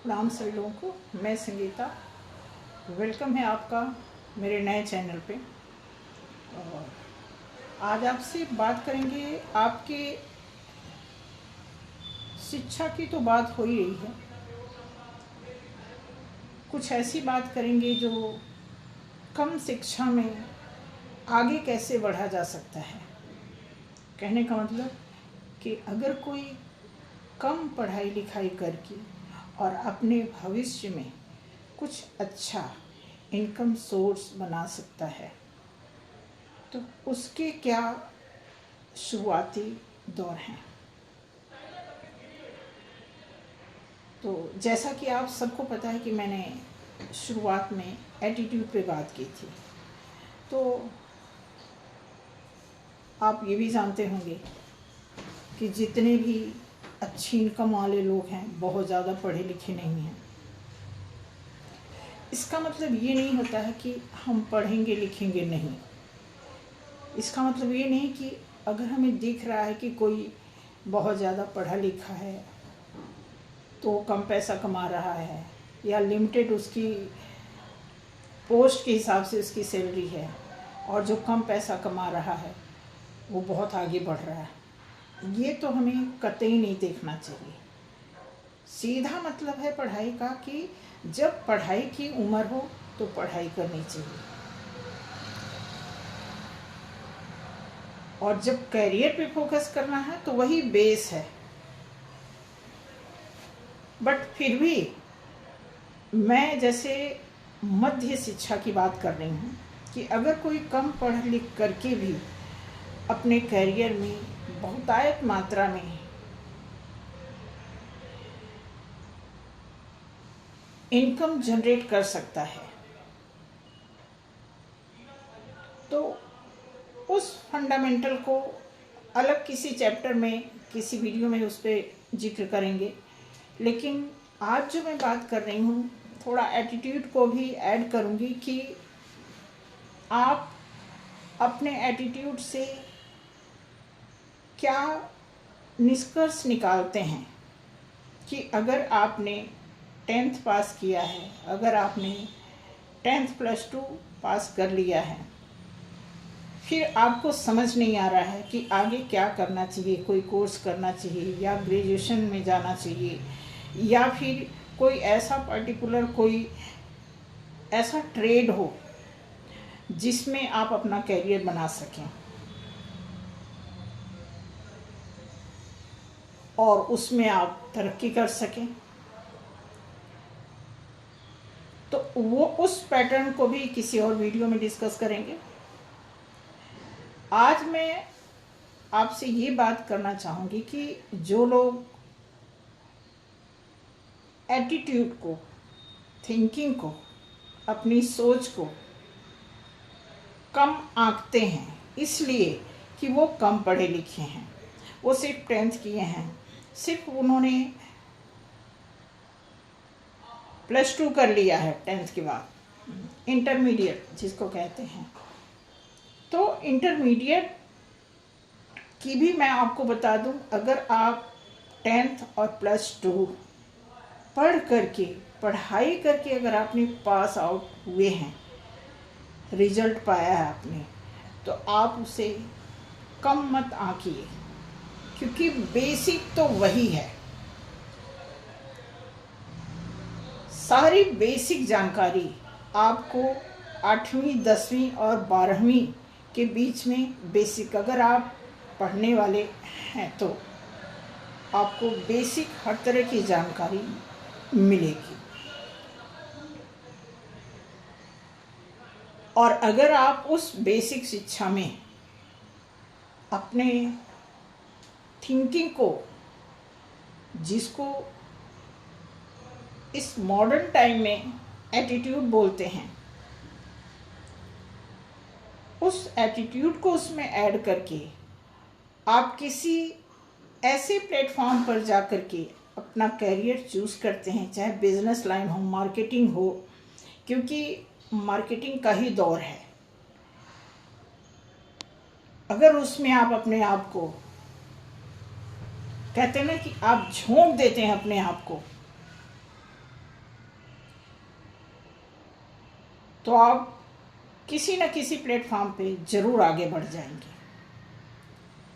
प्रणाम सभी लोगों को। मैं संगीता, वेलकम है आपका मेरे नए चैनल पे। और आज आपसे बात करेंगे, आपके शिक्षा की तो बात हो ही रही है, कुछ ऐसी बात करेंगे जो कम शिक्षा में आगे कैसे बढ़ा जा सकता है। कहने का मतलब कि अगर कोई कम पढ़ाई लिखाई करके और अपने भविष्य में कुछ अच्छा इनकम सोर्स बना सकता है तो उसके क्या शुरुआती दौर हैं। तो जैसा कि आप सबको पता है कि मैंने शुरुआत में एटीट्यूड पे बात की थी, तो आप ये भी जानते होंगे कि जितने भी अच्छी इनकम वाले लोग हैं बहुत ज़्यादा पढ़े लिखे नहीं हैं। इसका मतलब ये नहीं होता है कि हम पढ़ेंगे लिखेंगे नहीं। इसका मतलब ये नहीं कि अगर हमें दिख रहा है कि कोई बहुत ज़्यादा पढ़ा लिखा है तो कम पैसा कमा रहा है, या लिमिटेड उसकी पोस्ट के हिसाब से उसकी सैलरी है, और जो कम पैसा कमा रहा है वो बहुत आगे बढ़ रहा है, ये तो हमें कतई नहीं देखना चाहिए। सीधा मतलब है पढ़ाई का कि जब पढ़ाई की उम्र हो तो पढ़ाई करनी चाहिए, और जब करियर पे फोकस करना है तो वही बेस है। बट फिर भी मैं जैसे मध्य शिक्षा की बात कर रही हूँ कि अगर कोई कम पढ़ लिख करके भी अपने करियर में बहुतायत मात्रा में इनकम जनरेट कर सकता है तो उस फंडामेंटल को अलग किसी चैप्टर में, किसी वीडियो में उस पर जिक्र करेंगे। लेकिन आज जो मैं बात कर रही हूँ थोड़ा एटीट्यूड को भी ऐड करूँगी कि आप अपने एटीट्यूड से क्या निष्कर्ष निकालते हैं कि अगर आपने 10th पास किया है, अगर आपने 10th +2 पास कर लिया है, फिर आपको समझ नहीं आ रहा है कि आगे क्या करना चाहिए, कोई कोर्स करना चाहिए या ग्रेजुएशन में जाना चाहिए, या फिर कोई ऐसा पर्टिकुलर कोई ऐसा ट्रेड हो जिसमें आप अपना करियर बना सकें और उसमें आप तरक्की कर सकें। तो वो उस पैटर्न को भी किसी और वीडियो में डिस्कस करेंगे। आज मैं आपसे ये बात करना चाहूँगी कि जो लोग एटीट्यूड को, थिंकिंग को, अपनी सोच को कम आंकते हैं इसलिए कि वो कम पढ़े लिखे हैं, वो सिर्फ 10th किए हैं, सिर्फ उन्होंने +2 कर लिया है 10th के बाद, इंटरमीडिएट जिसको कहते हैं। तो इंटरमीडिएट की भी मैं आपको बता दूं, अगर आप 10th और +2 पढ़ करके, पढ़ाई करके अगर आपने पास आउट हुए हैं, रिजल्ट पाया है आपने, तो आप उसे कम मत आंकिए, क्योंकि बेसिक तो वही है। सारी बेसिक जानकारी आपको 8वीं 10वीं और 12वीं के बीच में बेसिक, अगर आप पढ़ने वाले हैं तो आपको बेसिक हर तरह की जानकारी मिलेगी। और अगर आप उस बेसिक शिक्षा में अपने थिंकिंग को, जिसको इस मॉडर्न टाइम में एटीट्यूड बोलते हैं, उस एटीट्यूड को उसमें ऐड करके आप किसी ऐसे प्लेटफॉर्म पर जा कर के अपना करियर चूज़ करते हैं, चाहे बिजनेस लाइन हो, मार्केटिंग हो, क्योंकि मार्केटिंग का ही दौर है। अगर उसमें आप अपने आप को, कहते हैं ना कि आप झोंक देते हैं अपने आप को, तो आप किसी न किसी प्लेटफॉर्म पे ज़रूर आगे बढ़ जाएंगे।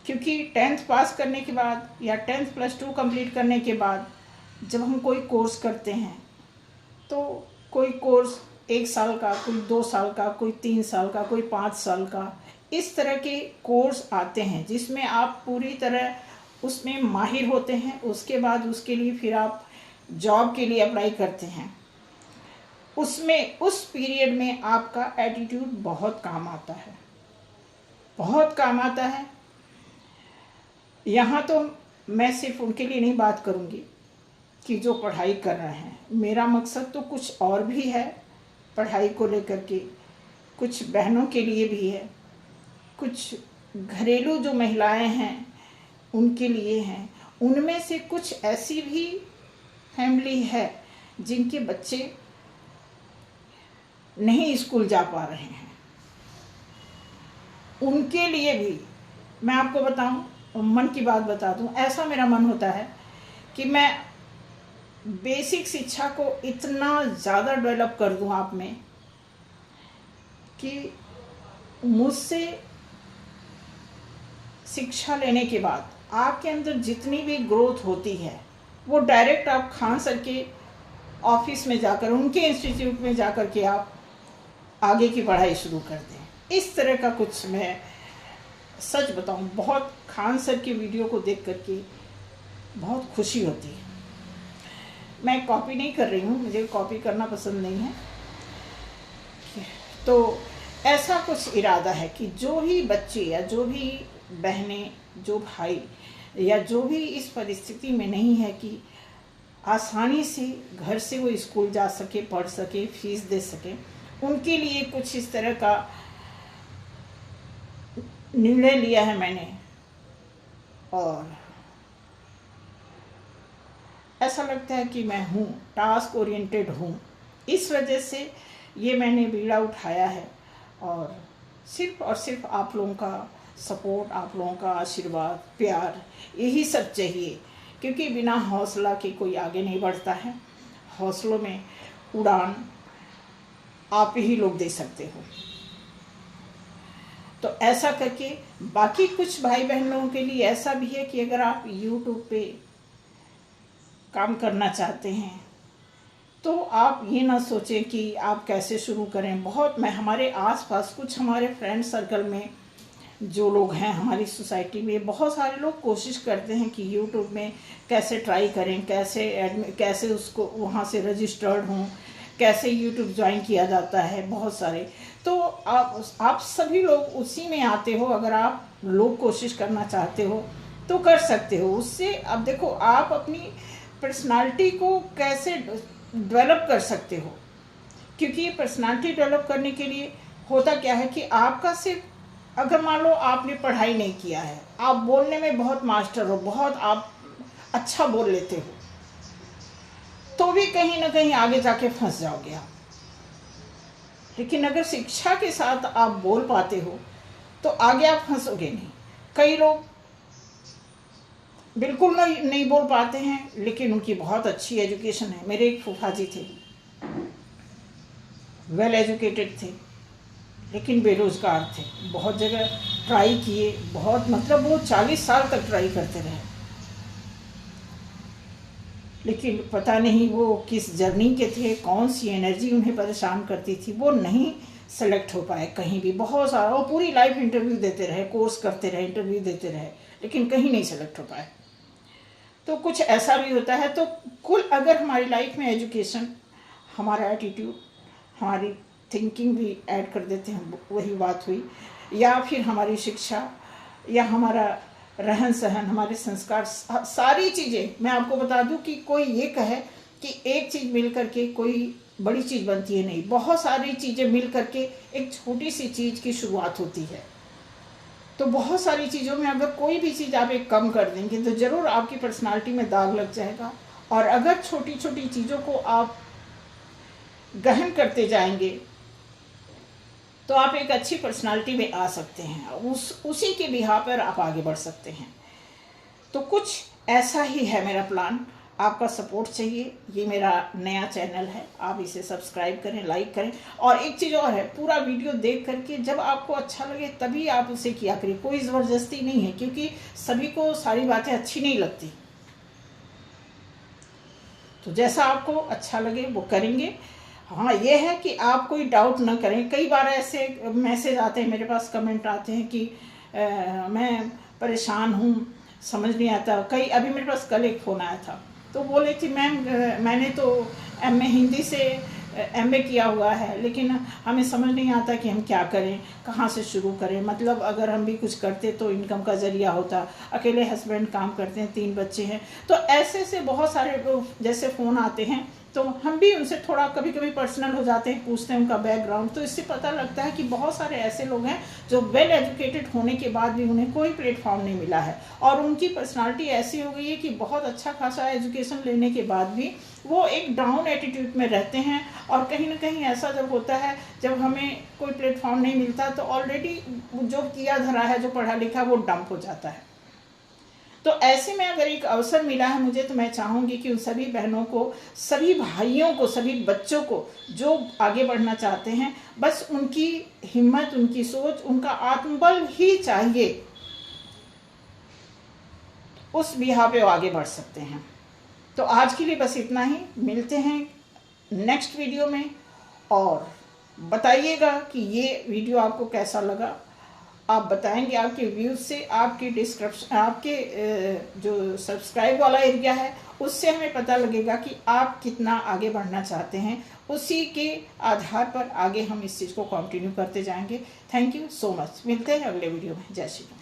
क्योंकि 10th पास करने के बाद या 10th +2 कंप्लीट करने के बाद जब हम कोई कोर्स करते हैं तो कोई कोर्स 1 साल का, कोई 2 साल का, कोई 3 साल का, कोई 5 साल का, इस तरह के कोर्स आते हैं जिसमें आप पूरी तरह उसमें माहिर होते हैं। उसके बाद उसके लिए फिर आप जॉब के लिए अप्लाई करते हैं। उसमें उस पीरियड में आपका एटीट्यूड बहुत काम आता है, बहुत काम आता है। यहाँ तो मैं सिर्फ उनके लिए नहीं बात करूँगी कि जो पढ़ाई कर रहे हैं, मेरा मकसद तो कुछ और भी है पढ़ाई को लेकर के, कुछ बहनों के लिए भी है, कुछ घरेलू जो महिलाएं हैं उनके लिए हैं। उनमें से कुछ ऐसी भी फैमिली है जिनके बच्चे नहीं स्कूल जा पा रहे हैं, उनके लिए भी मैं आपको बताऊं, मन की बात बता दूं, ऐसा मेरा मन होता है कि मैं बेसिक शिक्षा को इतना ज़्यादा डेवलप कर दूं आप में कि मुझसे शिक्षा लेने के बाद आपके अंदर जितनी भी ग्रोथ होती है वो डायरेक्ट आप खान सर के ऑफिस में जाकर, उनके इंस्टीट्यूट में जाकर के आप आगे की पढ़ाई शुरू कर दें। इस तरह का कुछ, मैं सच बताऊं, बहुत खान सर की वीडियो को देख करके बहुत खुशी होती है। मैं कॉपी नहीं कर रही हूँ, मुझे कॉपी करना पसंद नहीं है। तो ऐसा कुछ इरादा है कि जो भी बच्चे या जो भी बहनें, जो भाई या जो भी इस परिस्थिति में नहीं है कि आसानी से घर से वो स्कूल जा सके, पढ़ सके, फीस दे सके, उनके लिए कुछ इस तरह का निर्णय लिया है मैंने। और ऐसा लगता है कि मैं हूँ, टास्क ओरिएंटेड हूँ, इस वजह से ये मैंने बीड़ा उठाया है। और सिर्फ आप लोगों का सपोर्ट, आप लोगों का आशीर्वाद, प्यार, यही सब चाहिए। क्योंकि बिना हौसला के कोई आगे नहीं बढ़ता है। हौसलों में उड़ान आप ही लोग दे सकते हो। तो ऐसा करके बाकी कुछ भाई बहन लोगों के लिए ऐसा भी है कि अगर आप YouTube पे काम करना चाहते हैं तो आप ये ना सोचें कि आप कैसे शुरू करें। मैं हमारे आसपास कुछ हमारे फ्रेंड सर्कल में जो लोग हैं, हमारी सोसाइटी में बहुत सारे लोग कोशिश करते हैं कि YouTube में कैसे ट्राई करें, कैसे उसको वहाँ से रजिस्टर्ड हों, कैसे YouTube ज्वाइन किया जाता है, बहुत सारे। तो आप सभी लोग उसी में आते हो। अगर आप लोग कोशिश करना चाहते हो तो कर सकते हो। उससे अब देखो आप अपनी पर्सनालिटी को कैसे डेवलप कर सकते हो। क्योंकि ये पर्सनालिटी डेवलप करने के लिए होता क्या है कि आपका सिर्फ, अगर मान लो आपने पढ़ाई नहीं किया है, आप बोलने में बहुत मास्टर हो, बहुत आप अच्छा बोल लेते हो, तो भी कहीं ना कहीं आगे जाके फंस जाओगे आप। लेकिन अगर शिक्षा के साथ आप बोल पाते हो तो आगे आप फंसोगे नहीं। कई लोग बिल्कुल नहीं बोल पाते हैं लेकिन उनकी बहुत अच्छी एजुकेशन है। मेरे एक फूफा जी थे, वेल एजुकेटेड थे, लेकिन बेरोजगार थे। बहुत जगह ट्राई किए, बहुत, मतलब वो 40 साल तक ट्राई करते रहे, लेकिन पता नहीं वो किस जर्नी के थे, कौन सी एनर्जी उन्हें परेशान करती थी, वो नहीं सेलेक्ट हो पाए कहीं भी। बहुत सारा वो पूरी लाइफ इंटरव्यू देते रहे, कोर्स करते रहे, इंटरव्यू देते रहे, लेकिन कहीं नहीं सेलेक्ट हो पाए। तो कुछ ऐसा भी होता है। तो कुल अगर हमारी लाइफ में एजुकेशन, हमारा एटीट्यूड, हमारी थिंकिंग भी ऐड कर देते हैं, वही बात हुई, या फिर हमारी शिक्षा या हमारा रहन सहन, हमारे संस्कार, सारी चीज़ें। मैं आपको बता दूं कि कोई ये कहे कि एक चीज़ मिल करके कोई बड़ी चीज़ बनती है, नहीं, बहुत सारी चीज़ें मिल करके एक छोटी सी चीज़ की शुरुआत होती है। तो बहुत सारी चीज़ों में अगर कोई भी चीज़ आप एक कम कर देंगे तो ज़रूर आपकी पर्सनालिटी में दाग लग जाएगा। और अगर छोटी छोटी चीज़ों को आप गहन करते जाएंगे तो आप एक अच्छी पर्सनालिटी में आ सकते हैं, उसी के बिहाफ पर आप आगे बढ़ सकते हैं। तो कुछ ऐसा ही है मेरा प्लान। आपका सपोर्ट चाहिए। ये मेरा नया चैनल है, आप इसे सब्सक्राइब करें, लाइक करें। और एक चीज़ और है, पूरा वीडियो देख करके जब आपको अच्छा लगे तभी आप उसे किया करिए, कोई ज़बरदस्ती नहीं है, क्योंकि सभी को सारी बातें अच्छी नहीं लगती। तो जैसा आपको अच्छा लगे वो करेंगे। हाँ, ये है कि आप कोई डाउट ना करें। कई बार ऐसे मैसेज आते हैं, मेरे पास कमेंट आते हैं कि मैं परेशान हूँ, समझ नहीं आता। अभी मेरे पास कल एक फ़ोन आया था, तो बोले थी मैम मैंने तो MA हिंदी से MA किया हुआ है, लेकिन हमें समझ नहीं आता कि हम क्या करें, कहाँ से शुरू करें। मतलब अगर हम भी कुछ करते तो इनकम का ज़रिया होता। अकेले हस्बैंड काम करते हैं, 3 बच्चे हैं। तो ऐसे बहुत सारे जैसे फ़ोन आते हैं, तो हम भी उनसे थोड़ा कभी कभी पर्सनल हो जाते हैं, पूछते हैं उनका बैकग्राउंड। तो इससे पता लगता है कि बहुत सारे ऐसे लोग हैं जो वेल एजुकेटेड होने के बाद भी उन्हें कोई प्लेटफॉर्म नहीं मिला है, और उनकी पर्सनालिटी ऐसी हो गई है कि बहुत अच्छा खासा एजुकेशन लेने के बाद भी वो एक डाउन एटीट्यूड में रहते हैं। और कहीं ना कहीं ऐसा जब होता है, जब हमें कोई प्लेटफॉर्म नहीं मिलता, तो ऑलरेडी जो किया धरा है, जो पढ़ा लिखा, वो डंप हो जाता है। तो ऐसे में अगर एक अवसर मिला है मुझे, तो मैं चाहूँगी कि उन सभी बहनों को, सभी भाइयों को, सभी बच्चों को जो आगे बढ़ना चाहते हैं, बस उनकी हिम्मत, उनकी सोच, उनका आत्मबल ही चाहिए, उस बिहार पे वो आगे बढ़ सकते हैं। तो आज के लिए बस इतना ही। मिलते हैं नेक्स्ट वीडियो में, और बताइएगा कि ये वीडियो आपको कैसा लगा। आप बताएंगे आपके व्यूज़ से, आपके डिस्क्रिप्शन, आपके जो सब्सक्राइब वाला एरिया है, उससे हमें पता लगेगा कि आप कितना आगे बढ़ना चाहते हैं। उसी के आधार पर आगे हम इस चीज़ को कंटिन्यू करते जाएंगे। Thank you so much. मिलते हैं अगले वीडियो में। जय श्री राम।